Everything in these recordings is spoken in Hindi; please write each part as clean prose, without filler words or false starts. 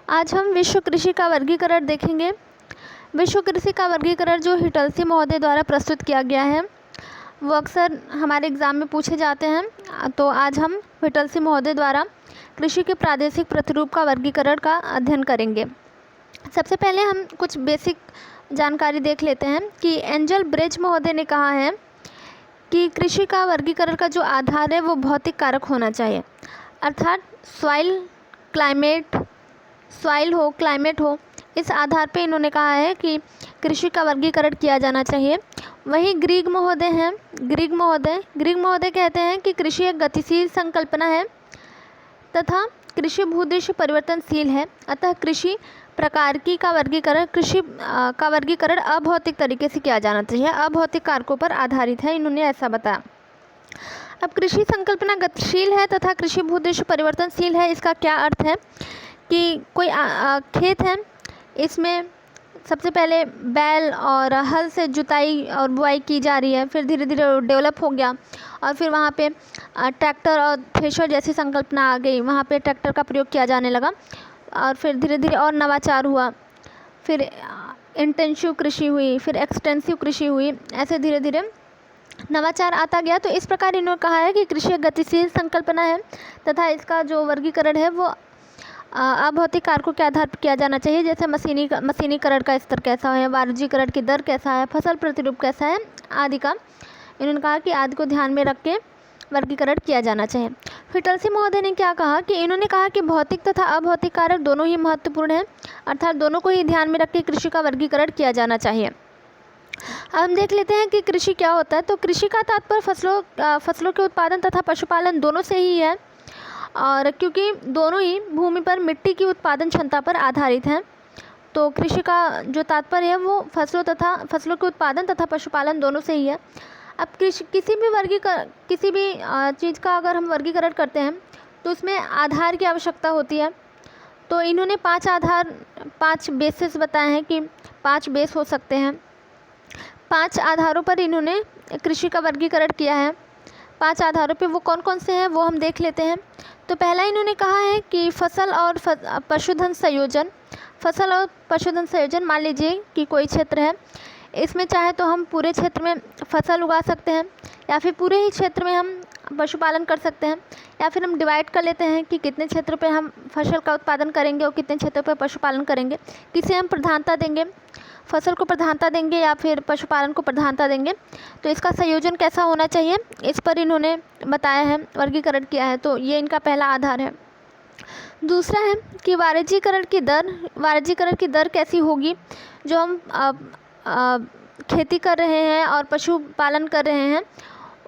आज हम विश्व कृषि का वर्गीकरण देखेंगे। विश्व कृषि का वर्गीकरण जो हिटलसी महोदय द्वारा प्रस्तुत किया गया है वो अक्सर हमारे एग्ज़ाम में पूछे जाते हैं। तो आज हम हिटलसी महोदय द्वारा कृषि के प्रादेशिक प्रतिरूप का वर्गीकरण का अध्ययन करेंगे। सबसे पहले हम कुछ बेसिक जानकारी देख लेते हैं कि एंजल ब्रेज महोदय ने कहा है कि कृषि का वर्गीकरण का जो आधार है वो भौतिक कारक होना चाहिए, अर्थात सॉइल हो, क्लाइमेट हो, इस आधार पे इन्होंने कहा है कि कृषि का वर्गीकरण किया जाना चाहिए। वहीं ग्रीग महोदय कहते हैं कि कृषि एक गतिशील संकल्पना है तथा कृषि भूदृश्य परिवर्तनशील है, अतः कृषि प्रकार की का वर्गीकरण अभौतिक तरीके से किया जाना चाहिए, अभौतिक कारकों पर आधारित है, इन्होंने ऐसा बताया। अब कृषि संकल्पना गतिशील है तथा कृषि भूदृश्य परिवर्तनशील है, इसका क्या अर्थ है कि कोई खेत है, इसमें सबसे पहले बैल और हल से जुताई और बुआई की जा रही है, फिर धीरे धीरे डेवलप हो गया और फिर वहाँ पे ट्रैक्टर और थ्रेशर जैसी संकल्पना आ गई, वहाँ पे ट्रैक्टर का प्रयोग किया जाने लगा और फिर धीरे धीरे और नवाचार हुआ, फिर इंटेंसिव कृषि हुई, फिर एक्सटेंसिव कृषि हुई, ऐसे धीरे धीरे नवाचार आता गया। तो इस प्रकार इन्होंने कहा है कि कृषि एक गतिशील संकल्पना है तथा इसका जो वर्गीकरण है वो अभौतिक कारकों के आधार पर किया जाना चाहिए, जैसे मशीनीकरण का स्तर कैसा है, वाणिज्यीकरण की दर कैसा है, फसल प्रतिरूप कैसा है आदि का इन्होंने कहा कि आदि को ध्यान में रख के वर्गीकरण किया जाना चाहिए। हिटलसी महोदय ने क्या कहा कि इन्होंने कहा कि भौतिक तथा अभौतिक कारक दोनों ही महत्वपूर्ण हैं, अर्थात दोनों को ही ध्यान में रख के कृषि का वर्गीकरण किया जाना चाहिए। अब हम देख लेते हैं कि कृषि क्या होता है। तो कृषि का तात्पर्य फसलों के उत्पादन तथा पशुपालन दोनों से ही है, और क्योंकि दोनों ही भूमि पर मिट्टी की उत्पादन क्षमता पर आधारित हैं, तो कृषि का जो तात्पर्य है वो फसलों के उत्पादन तथा पशुपालन दोनों से ही है। अब किसी भी चीज़ का अगर हम वर्गीकरण करते हैं तो उसमें आधार की आवश्यकता होती है। तो इन्होंने 5 बेसिस बताए हैं कि 5 बेस हो सकते हैं। 5 आधारों पर इन्होंने कृषि का वर्गीकरण किया है। 5 आधारों पे वो कौन कौन से हैं वो हम देख लेते हैं। तो पहला इन्होंने कहा है कि फसल और पशुधन संयोजन। मान लीजिए कि कोई क्षेत्र है, इसमें चाहे तो हम पूरे क्षेत्र में फसल उगा सकते हैं या फिर पूरे ही क्षेत्र में हम पशुपालन कर सकते हैं, या फिर हम डिवाइड कर लेते हैं कि कितने क्षेत्र पे हम फसल का उत्पादन करेंगे और कितने क्षेत्रों पे पशुपालन करेंगे, किसे हम प्रधानता देंगे, फसल को प्रधानता देंगे या फिर पशुपालन को प्रधानता देंगे। तो इसका संयोजन कैसा होना चाहिए इस पर इन्होंने बताया है, वर्गीकरण किया है। तो ये इनका पहला आधार है। दूसरा है कि वाणिज्यीकरण की दर कैसी होगी। जो हम खेती कर रहे हैं और पशुपालन कर रहे हैं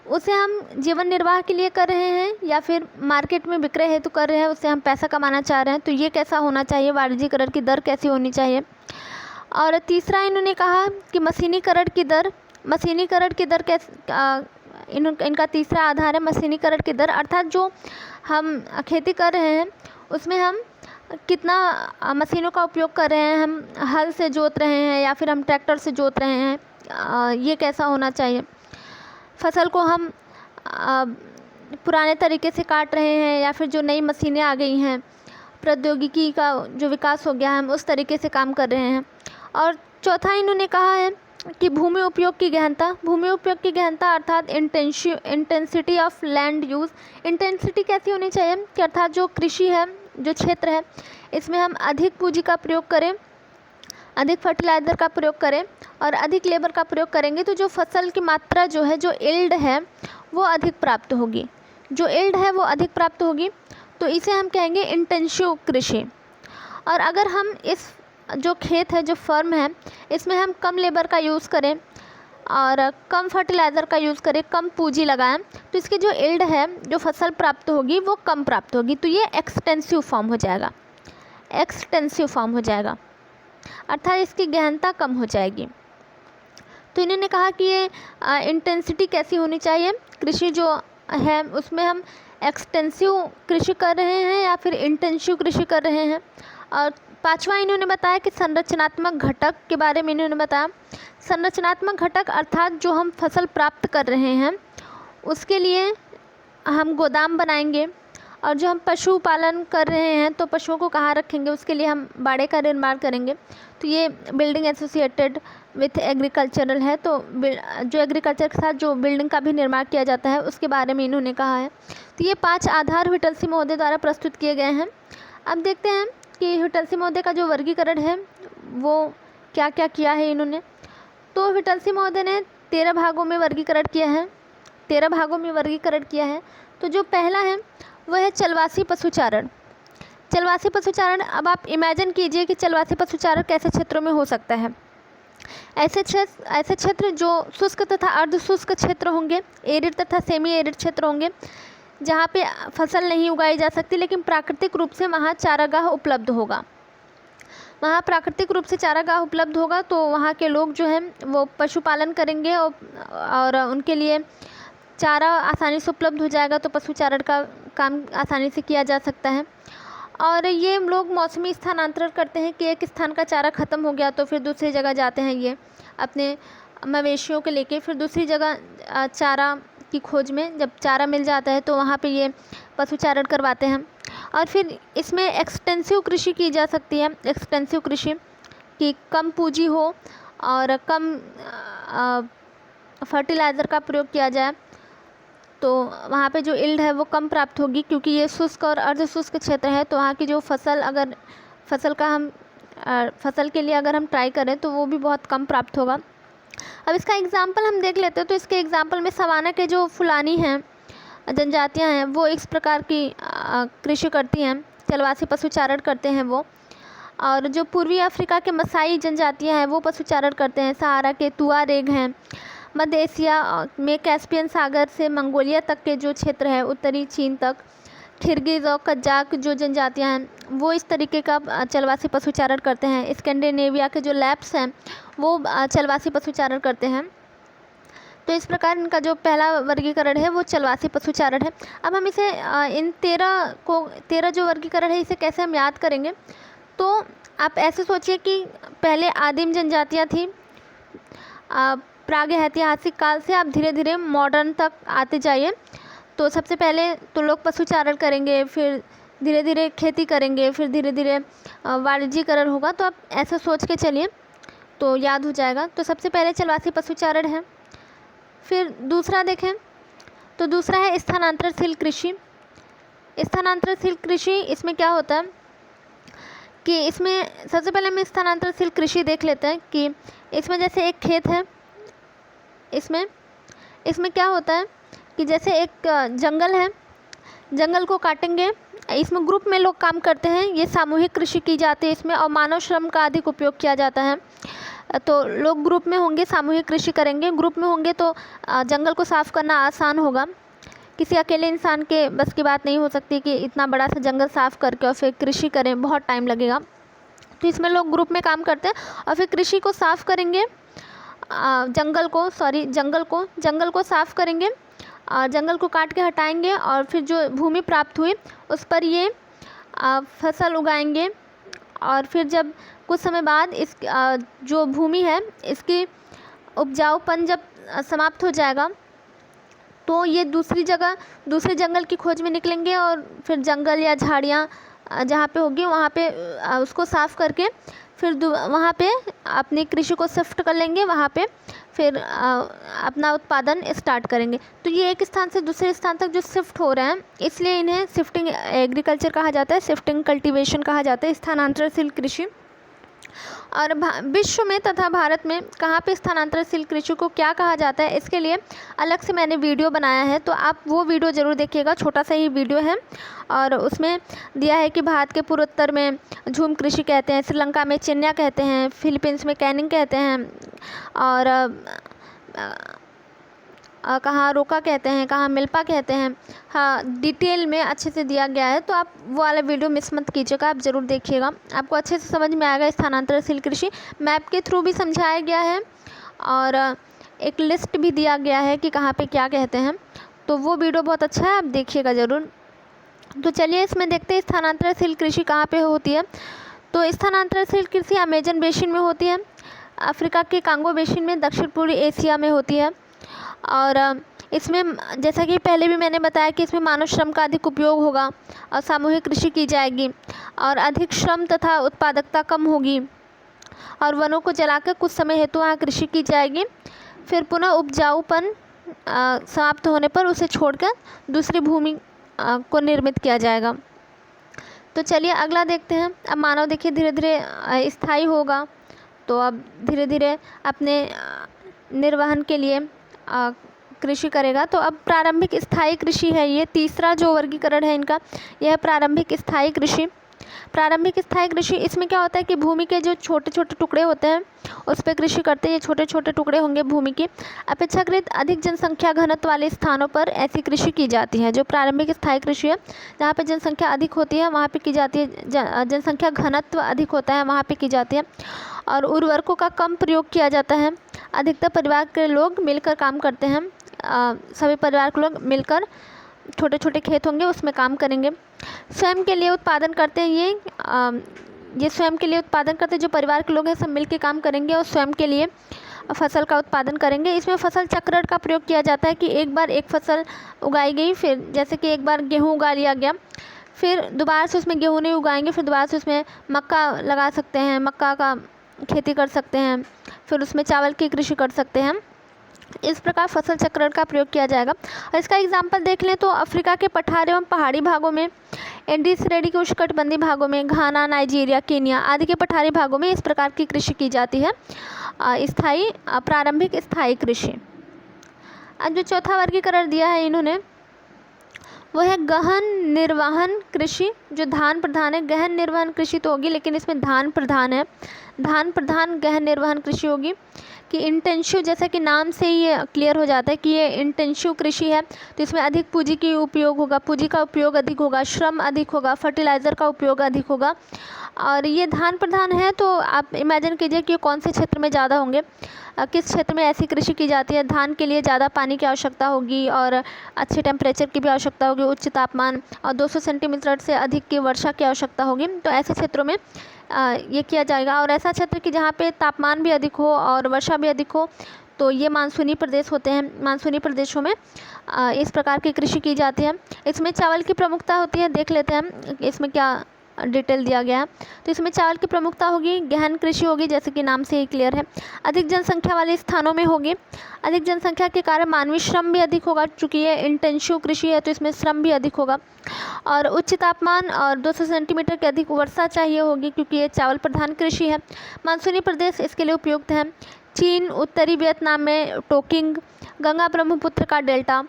उसे हम जीवन निर्वाह के लिए कर रहे हैं या फिर मार्केट में विक्रय हेतु कर रहे हैं, उससे हम पैसा कमाना चाह रहे हैं, तो ये कैसा होना चाहिए, वाणिज्यीकरण की दर कैसी होनी चाहिए। और तीसरा इन्होंने कहा कि मशीनीकरण की दर इनका तीसरा आधार है मशीनीकरण की दर, अर्थात जो हम खेती कर रहे हैं उसमें हम कितना मशीनों का उपयोग कर रहे हैं, हम हल से जोत रहे हैं या फिर हम ट्रैक्टर से जोत रहे हैं, ये कैसा होना चाहिए। फसल को हम पुराने तरीके से काट रहे हैं या फिर जो नई मशीनें आ गई हैं, प्रौद्योगिकी का जो विकास हो गया है, हम उस तरीके से काम कर रहे हैं। और चौथा इन्होंने कहा है कि भूमि उपयोग की गहनता अर्थात intensity of land use. Intensity कैसी होनी चाहिए कि अर्थात जो कृषि है, जो क्षेत्र है, इसमें हम अधिक पूंजी का प्रयोग करें, अधिक फर्टिलाइज़र का प्रयोग करें और अधिक लेबर का प्रयोग करेंगे तो जो फसल की मात्रा जो है, जो यील्ड है वो अधिक प्राप्त होगी। तो इसे हम कहेंगे इंटेंसिव कृषि। और अगर हम इस जो खेत है, जो फर्म है, इसमें हम कम लेबर का यूज़ करें और कम फर्टिलाइज़र का यूज़ करें, कम पूंजी लगाएं, तो इसकी जो यील्ड है, जो फसल प्राप्त होगी वो कम प्राप्त होगी। तो ये एक्सटेंसिव फॉर्म हो जाएगा, अर्थात इसकी गहनता कम हो जाएगी। तो इन्होंने कहा कि ये इंटेंसिटी कैसी होनी चाहिए, कृषि जो है उसमें हम एक्सटेंसिव कृषि कर रहे हैं या फिर इंटेंसिव कृषि कर रहे हैं। और पांचवा इन्होंने बताया कि संरचनात्मक घटक के बारे में इन्होंने बताया। संरचनात्मक घटक अर्थात जो हम फसल प्राप्त कर रहे हैं उसके लिए हम गोदाम बनाएंगे और जो हम पशु पालन कर रहे हैं तो पशुओं को कहाँ रखेंगे, उसके लिए हम बाड़े का निर्माण करेंगे। तो ये बिल्डिंग एसोसिएटेड विथ एग्रीकल्चरल है, तो जो एग्रीकल्चर के साथ जो बिल्डिंग का भी निर्माण किया जाता है उसके बारे में इन्होंने कहा है। तो ये 5 आधार व्हिटलसी महोदय द्वारा प्रस्तुत किए गए हैं। अब देखते हैं कि व्हिटलसी महोदय का जो वर्गीकरण है वो क्या क्या किया है इन्होंने। तो व्हिटलसी महोदय ने 13 भागों में वर्गीकरण किया है, 13 भागों में वर्गीकरण किया है। तो जो पहला है वह है चलवासी पशुचारण। चलवासी पशुचारण, अब आप इमेजिन कीजिए कि चलवासी पशुचारण कैसे क्षेत्रों में हो सकता है। ऐसे क्षेत्र जो शुष्क तथा अर्ध शुष्क क्षेत्र होंगे, एरिड तथा सेमी एरिड क्षेत्र होंगे, जहाँ पे फसल नहीं उगाई जा सकती लेकिन प्राकृतिक रूप से वहाँ चारागाह उपलब्ध होगा। वहाँ प्राकृतिक रूप से चारागाह उपलब्ध होगा तो वहाँ के लोग जो हैं वो पशुपालन करेंगे और उनके लिए चारा आसानी से उपलब्ध हो जाएगा, तो पशुचारण का काम आसानी से किया जा सकता है। और ये लोग मौसमी स्थानांतरण करते हैं कि एक स्थान का चारा ख़त्म हो गया तो फिर दूसरी जगह जाते हैं, ये अपने मवेशियों को लेके फिर दूसरी जगह चारा की खोज में जब चारा मिल जाता है तो वहाँ पे ये पशुचारण करवाते हैं। और फिर इसमें एक्सटेंसिव कृषि की जा सकती है। एक्सटेंसिव कृषि कि कम पूंजी हो और कम फर्टिलाइज़र का प्रयोग किया जाए, तो वहाँ पे जो यील्ड है वो कम प्राप्त होगी, क्योंकि ये शुष्क और अर्ध शुष्क क्षेत्र है। तो वहाँ की जो फसल के लिए अगर हम ट्राई करें तो वो भी बहुत कम प्राप्त होगा। अब इसका एग्जाम्पल हम देख लेते हैं। तो इसके एग्जाम्पल में सवाना के जो फुलानी हैं जनजातियाँ हैं वो इस प्रकार की कृषि करती हैं, चलवासी पशुचारण करते हैं वो। और जो पूर्वी अफ्रीका के मसाई जनजातियाँ हैं वो पशुचारण करते हैं। सहारा के तुआरेग हैं। मध्य एशिया में कैस्पियन सागर से मंगोलिया तक के जो क्षेत्र है, उत्तरी चीन तक, किर्गिज़ और कजाक जो जनजातियाँ हैं वो इस तरीके का चलवासी पशुचारण करते हैं। स्कैंडिनेविया के जो लैप्स हैं वो चलवासी पशुचारण करते हैं। तो इस प्रकार इनका जो पहला वर्गीकरण है वो चलवासी पशुचारण है। अब हम इसे इन 13 जो वर्गीकरण है इसे कैसे हम याद करेंगे। तो आप ऐसे सोचिए कि पहले आदिम जनजातियाँ थी, प्रागैतिहासिक काल से आप धीरे धीरे मॉडर्न तक आते जाइए। तो सबसे पहले तो लोग पशुचारण करेंगे, फिर धीरे धीरे खेती करेंगे, फिर धीरे धीरे वाणिज्यीकरण होगा। तो आप ऐसा सोच के चलिए तो याद हो जाएगा। तो सबसे पहले चलवासी पशुचारण है। फिर दूसरा देखें तो दूसरा है स्थानांतरशील कृषि। स्थानांतरशील कृषि, इसमें क्या होता है कि इसमें सबसे पहले हम स्थानांतरशील कृषि देख लेते हैं कि इसमें जैसे एक खेत है, इसमें क्या होता है कि जैसे एक जंगल है, जंगल को काटेंगे, इसमें ग्रुप में लोग काम करते हैं, ये सामूहिक कृषि की जाती है इसमें, और मानव श्रम का अधिक उपयोग किया जाता है। तो लोग ग्रुप में होंगे, सामूहिक कृषि करेंगे। ग्रुप में होंगे तो जंगल को साफ़ करना आसान होगा। किसी अकेले इंसान के बस की बात नहीं हो सकती कि इतना बड़ा सा जंगल साफ़ करके और फिर कृषि करें, बहुत टाइम लगेगा। तो इसमें लोग ग्रुप में काम करते हैं और फिर कृषि को साफ़ करेंगे, जंगल को साफ़ करेंगे और जंगल को काट के हटाएंगे और फिर जो भूमि प्राप्त हुई उस पर ये फसल उगाएंगे। और फिर जब कुछ समय बाद इस जो भूमि है इसकी उपजाऊपन जब समाप्त हो जाएगा तो ये दूसरे जंगल की खोज में निकलेंगे और फिर जंगल या झाड़ियाँ जहाँ पे होगी वहाँ पे उसको साफ़ करके फिर वहाँ पे अपनी कृषि को शिफ्ट कर लेंगे, वहाँ पे फिर अपना उत्पादन स्टार्ट करेंगे। तो ये एक स्थान से दूसरे स्थान तक जो शिफ्ट हो रहे हैं इसलिए इन्हें शिफ्टिंग एग्रीकल्चर कहा जाता है, शिफ्टिंग कल्टीवेशन कहा जाता है, स्थानांतरशील कृषि। और विश्व में तथा भारत में कहाँ पे स्थानांतरशील कृषि को क्या कहा जाता है इसके लिए अलग से मैंने वीडियो बनाया है, तो आप वो वीडियो ज़रूर देखिएगा। छोटा सा ही वीडियो है और उसमें दिया है कि भारत के पूर्वोत्तर में झूम कृषि कहते हैं, श्रीलंका में चिन्या कहते हैं, फिलीपींस में कैनिंग कहते हैं, और कहाँ रोका कहते हैं, कहाँ मिल्पा कहते हैं। हाँ, डिटेल में अच्छे से दिया गया है, तो आप वो वाला वीडियो मिस मत कीजिएगा, आप ज़रूर देखिएगा, आपको अच्छे से समझ में आएगा। स्थानांतरशील कृषि मैप के थ्रू भी समझाया गया है और एक लिस्ट भी दिया गया है कि कहाँ पे क्या कहते हैं, तो वो वीडियो बहुत अच्छा है, आप देखिएगा ज़रूर। तो चलिए इसमें देखते हैं स्थानांतरशील कृषि कहाँ पर होती है। तो स्थानांतरशील कृषि अमेजन बेसिन में होती है, अफ्रीका के कांगो बेसिन में, दक्षिण पूर्वी एशिया में होती है। और इसमें जैसा कि पहले भी मैंने बताया कि इसमें मानव श्रम का अधिक उपयोग होगा और सामूहिक कृषि की जाएगी और अधिक श्रम तथा उत्पादकता कम होगी और वनों को जलाकर कुछ समय हेतु वहाँ कृषि की जाएगी। फिर पुनः उपजाऊपन समाप्त होने पर उसे छोड़कर दूसरी भूमि को निर्मित किया जाएगा। तो चलिए अगला देखते हैं। अब मानव देखिए धीरे धीरे स्थायी होगा, तो अब धीरे धीरे अपने निर्वहन के लिए कृषि करेगा। तो अब प्रारंभिक स्थायी कृषि है, ये तीसरा जो वर्गीकरण है इनका, यह है प्रारंभिक स्थायी कृषि। प्रारंभिक स्थायी कृषि, इसमें क्या होता है कि भूमि के जो छोटे छोटे टुकड़े होते हैं उस पर कृषि करते हैं। ये छोटे छोटे टुकड़े होंगे भूमि के। अपेक्षाकृत अधिक जनसंख्या घनत्व वाले स्थानों पर ऐसी कृषि की जाती है। जो प्रारंभिक स्थायी कृषि है, जहाँ पे जनसंख्या अधिक होती है वहाँ पे की जाती है, जनसंख्या घनत्व अधिक होता है वहाँ पे की जाती है और उर्वरकों का कम प्रयोग किया जाता है। अधिकतर परिवार के लोग मिलकर काम करते हैं, सभी परिवार के लोग मिलकर छोटे छोटे खेत होंगे उसमें काम करेंगे। स्वयं के लिए उत्पादन करते हैं, ये स्वयं के लिए उत्पादन करते हैं। जो परिवार के लोग हैं सब मिलकर काम करेंगे और स्वयं के लिए फसल का उत्पादन करेंगे। इसमें फसल चक्रण का प्रयोग किया जाता है कि एक बार एक फसल उगाई गई, फिर जैसे कि एक बार गेहूँ उगा लिया गया, फिर दोबारा से उसमें गेहूँ नहीं उगाएंगे, फिर दोबारा से उसमें मक्का लगा सकते हैं, मक्का का खेती कर सकते हैं, फिर उसमें चावल की कृषि कर सकते हैं। इस प्रकार फसल चक्रण का प्रयोग किया जाएगा। और इसका एग्जाम्पल देख लें तो अफ्रीका के पठार एवं पहाड़ी भागों में, एंडीज श्रेणी के उष्णकटिबंधीय भागों में, घाना, नाइजीरिया, केन्या आदि के पठारी भागों में इस प्रकार की कृषि की जाती है, स्थायी प्रारंभिक स्थायी कृषि। अब जो चौथा वर्गीकरण दिया है इन्होंने वो है गहन निर्वहन कृषि। जो धान प्रधान है, गहन निर्वहन कृषि तो होगी लेकिन इसमें धान प्रधान है, धान प्रधान गहन निर्वहन कृषि होगी। कि इंटेंसिव, जैसा कि नाम से ही ये क्लियर हो जाता है कि ये इंटेंसिव कृषि है, तो इसमें अधिक पूंजी की उपयोग होगा, पूंजी का उपयोग अधिक होगा, श्रम अधिक होगा, फर्टिलाइज़र का उपयोग अधिक होगा। और ये धान प्रधान है तो आप इमेजिन कीजिए कि कौन से क्षेत्र में ज़्यादा होंगे, किस क्षेत्र में ऐसी कृषि की जाती है। धान के लिए ज़्यादा पानी की आवश्यकता होगी और अच्छे टेम्परेचर की भी आवश्यकता होगी, उच्च तापमान और 200 सेंटीमीटर से अधिक की वर्षा की आवश्यकता होगी। तो ऐसे क्षेत्रों में ये किया जाएगा। और ऐसा क्षेत्र कि जहाँ पे तापमान भी अधिक हो और वर्षा भी अधिक हो, तो ये मानसूनी प्रदेश होते हैं। मानसूनी प्रदेशों में इस प्रकार की कृषि की जाती है। इसमें चावल की प्रमुखता होती है, देख लेते हैं इसमें क्या डिटेल दिया गया है। तो इसमें चावल की प्रमुखता होगी, गहन कृषि होगी जैसे कि नाम से ही क्लियर है, अधिक जनसंख्या वाले स्थानों में होगी। अधिक जनसंख्या के कारण मानवीय श्रम भी अधिक होगा, चूँकि ये इंटेंसिव कृषि है तो इसमें श्रम भी अधिक होगा। और उच्च तापमान और 200 सेंटीमीटर की अधिक वर्षा चाहिए होगी क्योंकि ये चावल प्रधान कृषि है। मानसूनी प्रदेश इसके लिए उपयुक्त है। चीन, उत्तरी वियतनाम में टोकिंग, गंगा ब्रह्मपुत्र का डेल्टा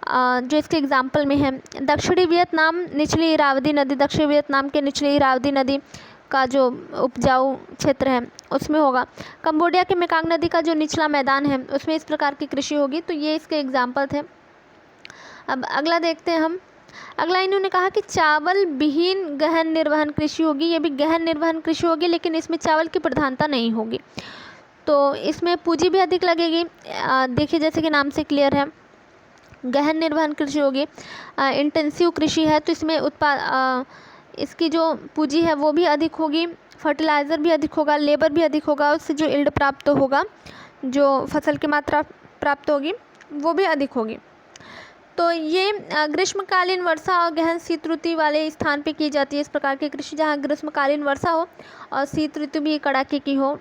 जो इसके एग्जाम्पल में है। दक्षिणी वियतनाम, निचली इरावदी नदी, दक्षिणी वियतनाम के निचली इरावदी नदी का जो उपजाऊ क्षेत्र है उसमें होगा। कंबोडिया के मेकांग नदी का जो निचला मैदान है उसमें इस प्रकार की कृषि होगी। तो ये इसके एग्जाम्पल थे। अब अगला देखते हैं हम। अगला इन्होंने कहा कि चावल विहीन गहन निर्वहन कृषि होगी। ये भी गहन निर्वहन कृषि होगी लेकिन इसमें चावल की प्रधानता नहीं होगी, तो इसमें पूंजी भी अधिक लगेगी। देखिए जैसे कि नाम से क्लियर है, गहन निर्वहन कृषि होगी, इंटेंसिव कृषि है तो इसमें इसकी जो पूंजी है वो भी अधिक होगी, फर्टिलाइज़र भी अधिक होगा, लेबर भी अधिक होगा, उससे जो यील्ड प्राप्त होगा, जो फसल की मात्रा प्राप्त होगी वो भी अधिक होगी। तो ये ग्रीष्मकालीन वर्षा और गहन शीत ऋतु वाले स्थान पे की जाती है इस प्रकार की कृषि, जहाँ ग्रीष्मकालीन वर्षा हो और शीत ऋतु भी कड़ाके की हो।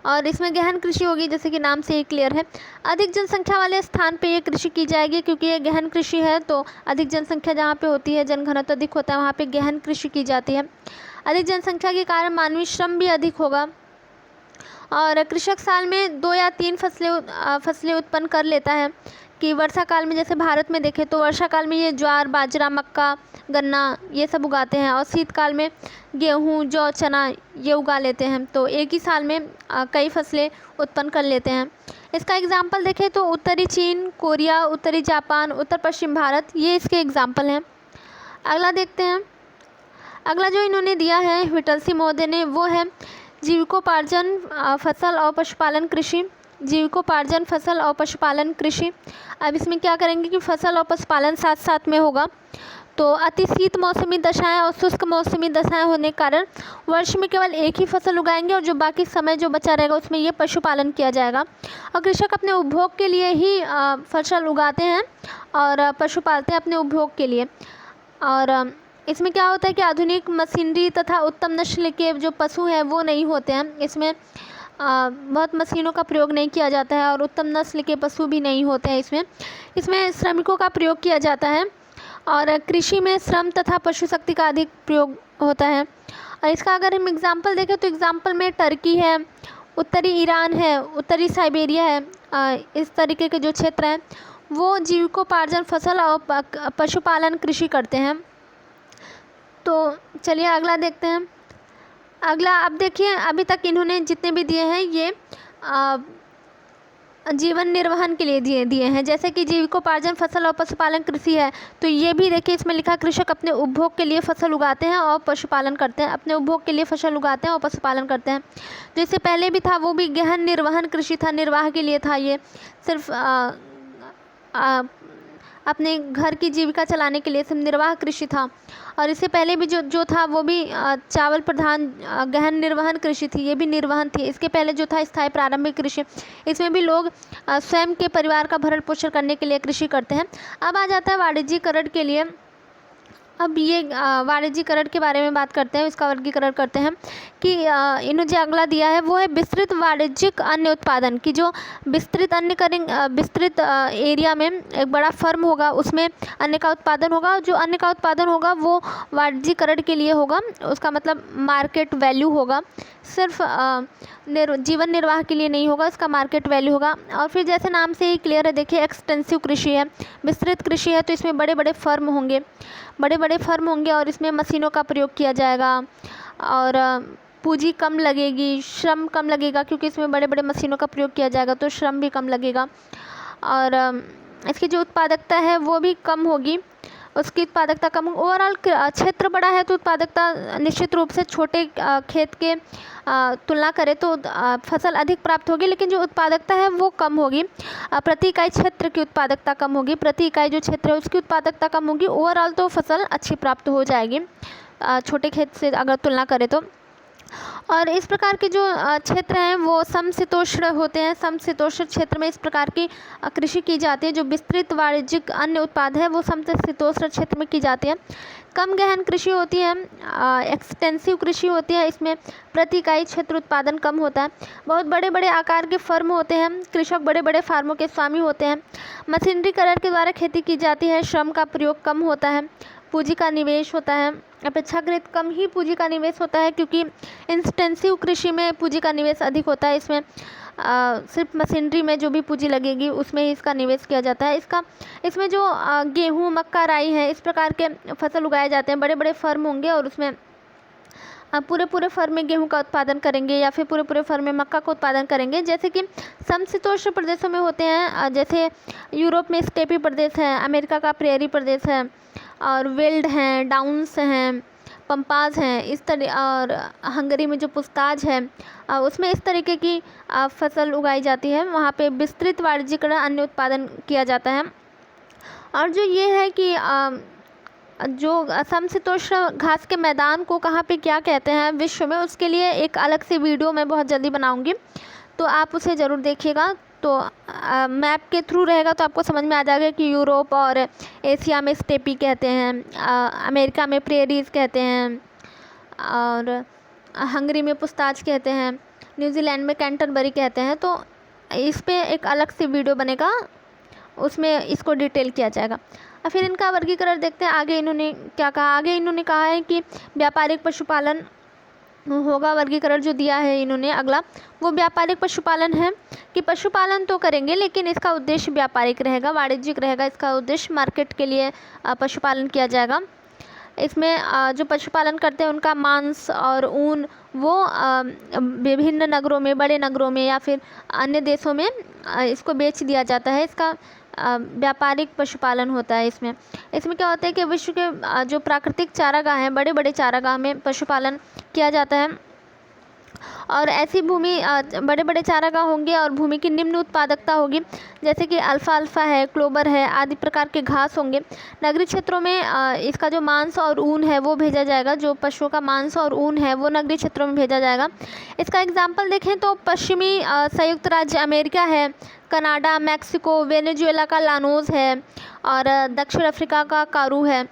और इसमें गहन कृषि होगी जैसे कि नाम से ही क्लियर है। अधिक जनसंख्या वाले स्थान पे ये कृषि की जाएगी क्योंकि ये गहन कृषि है, तो अधिक जनसंख्या जहाँ पे होती है, जनघनत्व अधिक होता है, वहाँ पे गहन कृषि की जाती है। अधिक जनसंख्या के कारण मानवीय श्रम भी अधिक होगा और कृषक साल में 2 या 3 फसलें उत्पन्न कर लेता है। कि वर्षा काल में जैसे भारत में देखें तो वर्षा काल में ये ज्वार, बाजरा, मक्का, गन्ना ये सब उगाते हैं और शीतकाल में गेहूँ, जौ, चना ये उगा लेते हैं। तो एक ही साल में कई फसलें उत्पन्न कर लेते हैं। इसका एग्जाम्पल देखें तो उत्तरी चीन, कोरिया, उत्तरी जापान, उत्तर पश्चिम भारत ये इसके एग्जाम्पल हैं। अगला देखते हैं। अगला जो इन्होंने दिया है विटलसी महोदय ने वो है जीविकोपार्जन फसल और पशुपालन कृषि। जीविकोपार्जन फसल और पशुपालन कृषि। अब इसमें क्या करेंगे कि फसल और पशुपालन साथ साथ में होगा। तो अति शीत मौसमी दशाएं और शुष्क मौसमी दशाएं होने के कारण वर्ष में केवल एक ही फसल उगाएंगे और जो बाकी समय जो बचा रहेगा उसमें ये पशुपालन किया जाएगा। और कृषक अपने उपभोग के लिए ही फसल उगाते हैं और पशु पालते हैं अपने उपभोग के लिए। और इसमें क्या होता है कि आधुनिक मशीनरी तथा उत्तम नस्ल के जो पशु हैं वो नहीं होते हैं। इसमें बहुत मशीनों का प्रयोग नहीं किया जाता है और उत्तम नस्ल के पशु भी नहीं होते हैं। इसमें श्रमिकों का प्रयोग किया जाता है और कृषि में श्रम तथा पशु शक्ति का अधिक प्रयोग होता है। और इसका अगर हम एग्जाम्पल देखें तो एग्जाम्पल में टर्की है, उत्तरी ईरान है, उत्तरी साइबेरिया है। इस तरीके के जो क्षेत्र हैं वो जीविकोपार्जन फसल और पशुपालन कृषि करते हैं। तो चलिए अगला देखते हैं। अगला अब देखिए, अभी तक इन्होंने जितने भी दिए हैं ये जीवन निर्वहन के लिए दिए हैं, जैसे कि जीविकोपार्जन फसल और पशुपालन कृषि है। तो ये भी देखिए इसमें लिखा कृषक अपने उपभोग के लिए फसल उगाते हैं और पशुपालन करते हैं, अपने उपभोग के लिए फसल उगाते हैं और पशुपालन करते हैं। जो इससे पहले भी था वो भी गहन निर्वहन कृषि था, निर्वाह के लिए था, ये सिर्फ अपने घर की जीविका चलाने के लिए सिर्फ निर्वाह कृषि था। और इससे पहले भी जो था वो भी चावल प्रधान गहन निर्वहन कृषि थी, ये भी निर्वहन थी। इसके पहले जो था स्थायी प्रारंभिक कृषि, इसमें भी लोग स्वयं के परिवार का भरण पोषण करने के लिए कृषि करते हैं। अब आ जाता है वाणिज्यीकरण के लिए। अब ये वाणिज्यीकरण के बारे में बात करते हैं, इसका वर्गीकरण करते हैं कि इन्होंने जो अगला दिया है वो है विस्तृत वाणिज्यिक अन्न उत्पादन की। जो विस्तृत विस्तृत एरिया में एक बड़ा फर्म होगा उसमें अन्न का उत्पादन होगा। जो अन्न का उत्पादन होगा वो वाणिज्यीकरण के लिए होगा, उसका मतलब मार्केट वैल्यू होगा, सिर्फ जीवन निर्वाह के लिए नहीं होगा, इसका मार्केट वैल्यू होगा। और फिर जैसे नाम से ही क्लियर है, देखिए एक्सटेंसिव कृषि है, विस्तृत कृषि है, तो इसमें बड़े बड़े फर्म होंगे और इसमें मशीनों का प्रयोग किया जाएगा और पूंजी कम लगेगी, श्रम कम लगेगा, क्योंकि इसमें बड़े बड़े मशीनों का प्रयोग किया जाएगा तो श्रम भी कम लगेगा। और इसकी जो उत्पादकता है वो भी कम होगी, उसकी उत्पादकता कम। ओवरऑल क्षेत्र बड़ा है तो उत्पादकता निश्चित रूप से छोटे खेत के तुलना करें तो फसल अधिक प्राप्त होगी, लेकिन जो उत्पादकता है वो कम होगी। प्रति इकाई क्षेत्र की उत्पादकता कम होगी, प्रति इकाई जो क्षेत्र है उसकी उत्पादकता कम होगी। ओवरऑल तो फसल अच्छी प्राप्त हो जाएगी छोटे खेत से अगर तुलना करें तो। और इस प्रकार के जो क्षेत्र हैं वो समशीतोष्ण होते हैं। समशीतोष्ण क्षेत्र में इस प्रकार की कृषि की जाती है। जो विस्तृत वाणिज्यिक अन्न उत्पाद है वो समशीतोष्ण क्षेत्र में की जाती है। कम गहन कृषि होती है, एक्सटेंसिव कृषि होती है, इसमें प्रति इकाई क्षेत्र उत्पादन कम होता है। बहुत बड़े बड़े आकार के फर्म होते हैं, कृषक बड़े बड़े फार्मों के स्वामी होते हैं। मशीनरीकरण के द्वारा खेती की जाती है, श्रम का प्रयोग कम होता है, पूंजी का निवेश होता है, अपेक्षाकृत कम ही पूंजी का निवेश होता है, क्योंकि इंटेंसिव कृषि में पूंजी का निवेश अधिक होता है। इसमें सिर्फ मशीनरी में जो भी पूंजी लगेगी उसमें ही इसका निवेश किया जाता है। इसमें जो गेहूँ, मक्का, राई है, इस प्रकार के फसल उगाए जाते हैं। बड़े बड़े फर्म होंगे और उसमें पूरे फर्म में गेहूं का उत्पादन करेंगे या फिर पूरे फर्म में मक्का का उत्पादन करेंगे, जैसे कि समशीतोष्ण प्रदेशों में होते हैं। जैसे यूरोप में स्टेपी प्रदेश है, अमेरिका का प्रेरी प्रदेश है, और वेल्ड हैं, डाउन्स हैं, पंपाज हैं, इस तरह। और हंगरी में जो पुस्ताज है उसमें इस तरीके की फसल उगाई जाती है। वहाँ पे विस्तृत वाणिज्यिकरण अन्न उत्पादन किया जाता है। और जो ये है कि जो समशीतोष्ण घास के मैदान को कहाँ पे क्या कहते हैं विश्व में, उसके लिए एक अलग से वीडियो मैं बहुत जल्दी बनाऊंगी, तो आप उसे ज़रूर देखिएगा। तो मैप के थ्रू रहेगा तो आपको समझ में आ जाएगा कि यूरोप और एशिया में स्टेपी कहते हैं, अमेरिका में प्रेरीज कहते हैं, और हंगरी में पुस्ताज कहते हैं, न्यूजीलैंड में कैंटरबरी कहते हैं। तो इस पे एक अलग से वीडियो बनेगा, उसमें इसको डिटेल किया जाएगा। और फिर इनका वर्गीकरण देखते हैं। आगे इन्होंने क्या कहा, आगे इन्होंने कहा है कि व्यापारिक पशुपालन होगा। वर्गीकरण जो दिया है इन्होंने अगला, वो व्यापारिक पशुपालन है कि पशुपालन तो करेंगे लेकिन इसका उद्देश्य व्यापारिक रहेगा, वाणिज्यिक रहेगा। इसका उद्देश्य मार्केट के लिए पशुपालन किया जाएगा। इसमें जो पशुपालन करते हैं उनका मांस और ऊन वो विभिन्न नगरों में, बड़े नगरों में या फिर अन्य देशों में इसको बेच दिया जाता है। इसका व्यापारिक पशुपालन होता है। इसमें क्या होता है कि विश्व के जो प्राकृतिक चारागाह हैं, बड़े बड़े चारागाह में पशुपालन किया जाता है। और ऐसी भूमि बड़े बड़े चारागाह होंगे और भूमि की निम्न उत्पादकता होगी, जैसे कि अल्फाल्फा है, क्लोबर है आदि प्रकार के घास होंगे। नगरीय क्षेत्रों में इसका जो मांस और ऊन है वो भेजा जाएगा, जो पशुओं का मांस और ऊन है वो नगरीय क्षेत्रों में भेजा जाएगा। इसका एग्जाम्पल देखें तो पश्चिमी संयुक्त राज्य अमेरिका है, कनाडा, मैक्सिको, वेनेजुएला का लानोज है और दक्षिण अफ्रीका का कारू है।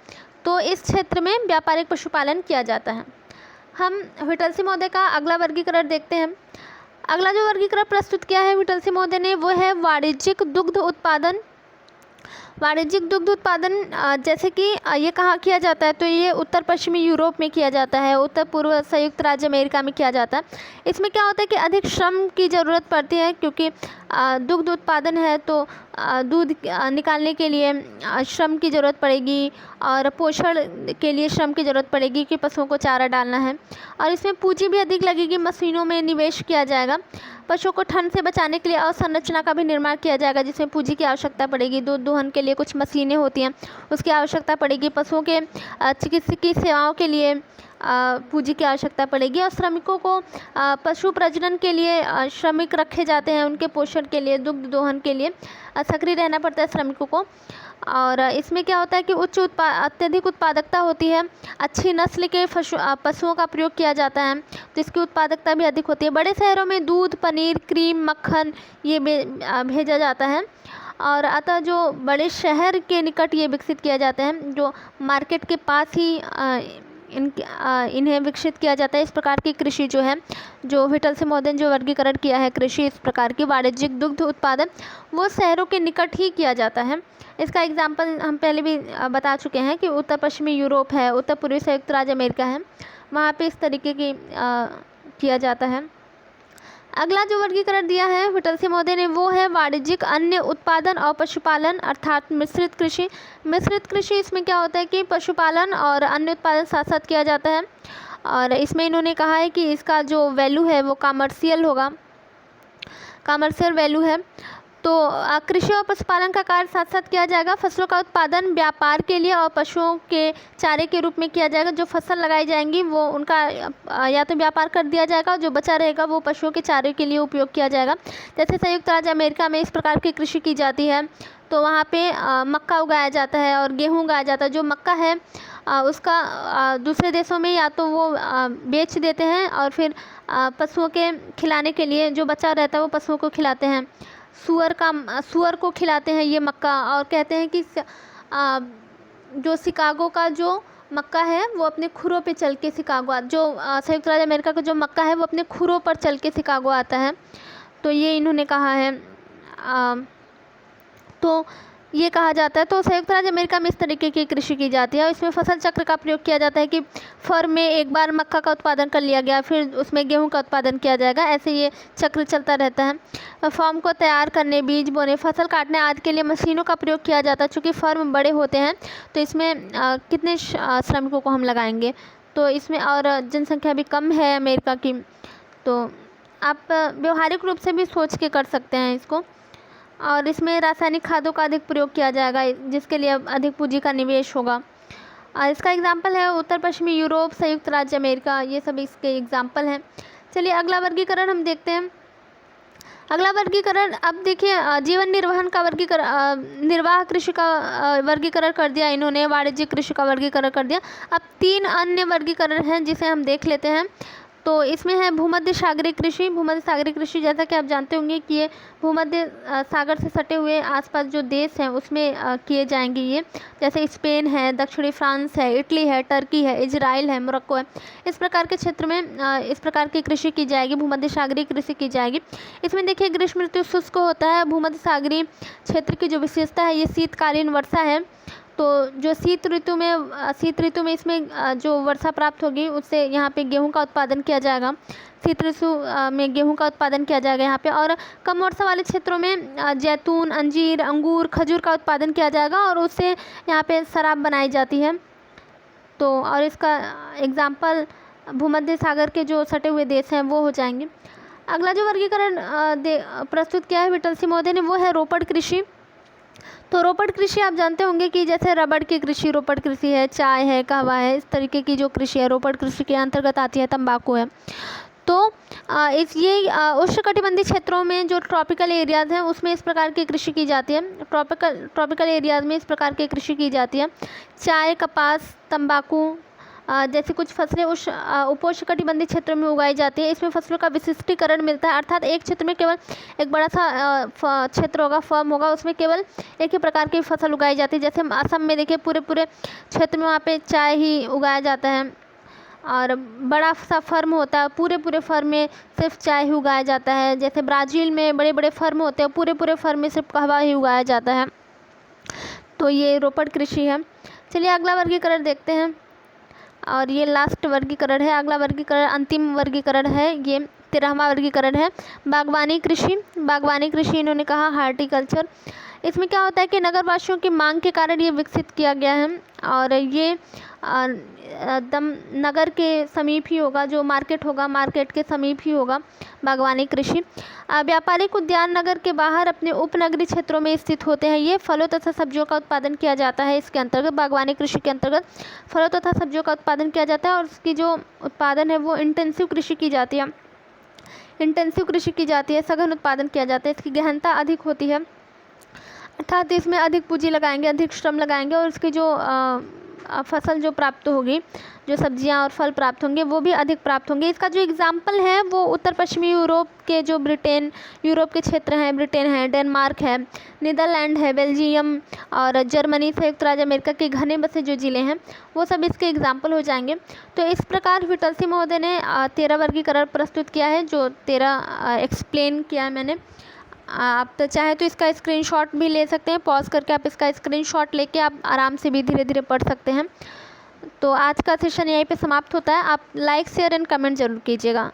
तो इस क्षेत्र में व्यापारिक पशुपालन किया जाता है। हम व्हिटलसी महोदय का अगला वर्गीकरण देखते हैं। अगला जो वर्गीकरण प्रस्तुत किया है व्हिटलसी महोदय ने वो है वाणिज्यिक दुग्ध उत्पादन। वाणिज्यिक दुग्ध उत्पादन जैसे कि ये कहाँ किया जाता है, तो ये उत्तर पश्चिमी यूरोप में किया जाता है, उत्तर पूर्व संयुक्त राज्य अमेरिका में किया जाता है। इसमें क्या होता है कि अधिक श्रम की ज़रूरत पड़ती है, क्योंकि दुग्ध उत्पादन है तो दूध निकालने के लिए श्रम की ज़रूरत पड़ेगी और पोषण के लिए श्रम की ज़रूरत पड़ेगी कि पशुओं को चारा डालना है, और इसमें पूंजी भी अधिक लगेगी, मशीनों में निवेश किया जाएगा। पशुओं को ठंड से बचाने के लिए अवसंरचना का भी निर्माण किया जाएगा, जिसमें पूंजी की आवश्यकता पड़ेगी। दूध दोहन के लिए कुछ मशीनें होती हैं, उसकी आवश्यकता पड़ेगी। पशुओं के चिकित्सकीय सेवाओं के लिए पूंजी की आवश्यकता पड़ेगी, और श्रमिकों को पशु प्रजनन के लिए श्रमिक रखे जाते हैं, उनके पोषण के लिए, दुग्ध दोहन के लिए सक्रिय रहना पड़ता है श्रमिकों को। और इसमें क्या होता है कि अत्यधिक उत्पादकता होती है, अच्छी नस्ल के पशुओं का प्रयोग किया जाता है, तो इसकी उत्पादकता भी अधिक होती है। बड़े शहरों में दूध, पनीर, क्रीम, मक्खन ये भेजा जाता है, और अतः जो बड़े शहर के निकट ये विकसित किया जाते हैं, जो मार्केट के पास ही इन्हें विकसित किया जाता है। इस प्रकार की कृषि जो है, जो व्हिटलसी महोदय ने जो वर्गीकरण किया है कृषि इस प्रकार की वाणिज्यिक दुग्ध उत्पादन, वो शहरों के निकट ही किया जाता है। इसका एग्जाम्पल हम पहले भी बता चुके हैं कि उत्तर पश्चिमी यूरोप है, उत्तर पूर्वी संयुक्त राज्य अमेरिका है, वहाँ पे इस तरीके की किया जाता है। अगला जो वर्गीकरण दिया है व्हिटलसी महोदय ने वो है वाणिज्यिक अन्य उत्पादन और पशुपालन अर्थात मिश्रित कृषि। मिश्रित कृषि इसमें क्या होता है कि पशुपालन और अन्य उत्पादन साथ साथ किया जाता है, और इसमें इन्होंने कहा है कि इसका जो वैल्यू है वो कमर्शियल होगा, कमर्शियल वैल्यू है। तो कृषि और पशुपालन का कार्य साथ साथ किया जाएगा। फसलों का उत्पादन व्यापार के लिए और पशुओं के चारे के रूप में किया जाएगा। जो फसल लगाई जाएंगी वो उनका या तो व्यापार कर दिया जाएगा, जो बचा रहेगा वो पशुओं के चारे के लिए उपयोग किया जाएगा। जैसे संयुक्त राज्य अमेरिका में इस प्रकार की कृषि की जाती है, तो वहाँ पे मक्का उगाया जाता है और गेहूँ उगाया जाता है। जो मक्का है उसका दूसरे देशों में या तो वो बेच देते हैं और फिर पशुओं के खिलाने के लिए जो बचा रहता है वो पशुओं को खिलाते हैं। सुअर को खिलाते हैं ये मक्का, और कहते हैं कि जो शिकागो का जो मक्का है वो अपने खुरों पे चल के शिकागो, जो संयुक्त राज्य अमेरिका का जो मक्का है वो अपने खुरों पर चल के शिकागो आता है। तो ये इन्होंने कहा है, तो ये कहा जाता है। तो संयुक्त राज्य अमेरिका में इस तरीके की कृषि की जाती है, और इसमें फसल चक्र का प्रयोग किया जाता है कि फर्म में एक बार मक्का का उत्पादन कर लिया गया, फिर उसमें गेहूं का उत्पादन किया जाएगा, ऐसे ये चक्र चलता रहता है। फॉर्म को तैयार करने, बीज बोने, फसल काटने आदि के लिए मशीनों का प्रयोग किया जाता है। चूँकि फर्म बड़े होते हैं तो इसमें कितने श्रमिकों को हम लगाएंगे, तो इसमें और जनसंख्या भी कम है अमेरिका की, तो आप व्यवहारिक रूप से भी सोच के कर सकते हैं इसको। और इसमें रासायनिक खादों का अधिक प्रयोग किया जाएगा, जिसके लिए अधिक पूंजी का निवेश होगा। इसका एग्जाम्पल है उत्तर पश्चिमी यूरोप, संयुक्त राज्य अमेरिका, ये सब इसके एग्जाम्पल हैं। चलिए अगला वर्गीकरण हम देखते हैं। अगला वर्गीकरण, अब देखिए जीवन निर्वहन का वर्गीकरण, निर्वाह कृषि का वर्गीकरण कर दिया इन्होंने, वाणिज्यिक कृषि का वर्गीकरण कर दिया। अब 3 अन्य वर्गीकरण हैं जिसे हम देख लेते हैं। तो इसमें है भूमध्य सागरीय कृषि। भूमध्य सागरीय कृषि जैसा कि आप जानते होंगे कि ये भूमध्य सागर से सटे हुए आसपास जो देश हैं उसमें किए जाएंगे ये, जैसे स्पेन है, दक्षिणी फ्रांस है, इटली है, टर्की है, इजराइल है, मोरक्को है। इस प्रकार के क्षेत्र में इस प्रकार की कृषि की जाएगी, भूमध्य सागरीय कृषि की जाएगी। इसमें देखिए ग्रीष्म ऋतु शुष्क होता है। भूमध्य सागरीय क्षेत्र की जो विशेषता है ये शीतकालीन वर्षा है। तो जो शीत ऋतु में इसमें जो वर्षा प्राप्त होगी उससे यहाँ पे गेहूं का उत्पादन किया जाएगा। शीत ऋतु में गेहूं का उत्पादन किया जाएगा यहाँ पे। और कम वर्षा वाले क्षेत्रों में जैतून, अंजीर, अंगूर, खजूर का उत्पादन किया जाएगा और उससे यहाँ पे शराब बनाई जाती है। तो और इसका एग्जाम्पल भूमध्य सागर के जो सटे हुए देश हैं वो हो जाएंगे। अगला जो वर्गीकरण प्रस्तुत किया है व्हिटलसी महोदय ने वो है रोपड़ कृषि। तो रोपड़ कृषि आप जानते होंगे कि जैसे रबड़ की कृषि रोपड़ कृषि है, चाय है, कहवा है, इस तरीके की जो कृषि है रोपड़ कृषि के अंतर्गत आती है। तंबाकू है। तो उष्णकटिबंधीय क्षेत्रों में जो ट्रॉपिकल एरियाज़ हैं उसमें इस प्रकार की कृषि की जाती है। ट्रॉपिकल एरियाज़ में इस प्रकार की कृषि की जाती है। चाय, कपास, तंबाकू जैसी कुछ फसलें उपोष्णकटिबंधीय क्षेत्रों में उगाई जाती है। इसमें फसलों का विशिष्टीकरण मिलता है, अर्थात एक क्षेत्र में केवल एक बड़ा सा क्षेत्र होगा, फर्म होगा, उसमें केवल एक ही प्रकार की फसल उगाई जाती है। जैसे असम में देखिए पूरे क्षेत्र में वहाँ पे चाय ही उगाया जाता है और बड़ा सा फर्म होता है, पूरे फर्म में सिर्फ चाय ही उगाया जाता है। जैसे ब्राज़ील में बड़े फर्म होते हैं, पूरे फर्म में सिर्फ कहवा ही उगाया जाता है। तो ये रोपड़ कृषि है। चलिए अगला वर्गीकरण देखते हैं और ये लास्ट वर्गीकरण है। अगला वर्गीकरण अंतिम वर्गीकरण है, ये 13वां वर्गीकरण है, बागवानी कृषि इन्होंने कहा हार्टिकल्चर। इसमें क्या होता है कि नगरवासियों की मांग के कारण ये विकसित किया गया है और ये एकदम नगर के समीप ही होगा, जो मार्केट होगा मार्केट के समीप ही होगा बागवानी कृषि। व्यापारिक उद्यान नगर के बाहर अपने उपनगरीय क्षेत्रों में स्थित होते हैं। ये फलों तथा सब्जियों का उत्पादन किया जाता है। इसके अंतर्गत बागवानी कृषि के अंतर्गत फलों तथा सब्जियों का उत्पादन किया जाता है और उसकी जो उत्पादन है वो इंटेंसिव कृषि की जाती है। सघन उत्पादन किया जाता है। इसकी गहनता अधिक होती है, अर्थात इसमें अधिक पूंजी लगाएंगे, अधिक श्रम लगाएंगे और इसकी जो फसल जो प्राप्त होगी, जो सब्जियां और फल प्राप्त होंगे वो भी अधिक प्राप्त होंगे। इसका जो एग्जाम्पल है वो उत्तर पश्चिमी यूरोप के जो यूरोप के क्षेत्र हैं, ब्रिटेन है, डेनमार्क है, नीदरलैंड है, बेल्जियम और जर्मनी, संयुक्त राज्य अमेरिका के घने बसे जो ज़िले हैं वो सब इसके एग्जाम्पल हो जाएंगे। तो इस प्रकार विटलसी महोदय ने 13 वर्गीकरण प्रस्तुत किया है, जो 13 एक्सप्लेन किया है मैंने। आप तो चाहे तो इसका स्क्रीनशॉट भी ले सकते हैं, पॉज करके आप इसका स्क्रीनशॉट लेके आप आराम से भी धीरे धीरे पढ़ सकते हैं। तो आज का सेशन यहीं पे समाप्त होता है। आप लाइक, शेयर एंड कमेंट जरूर कीजिएगा।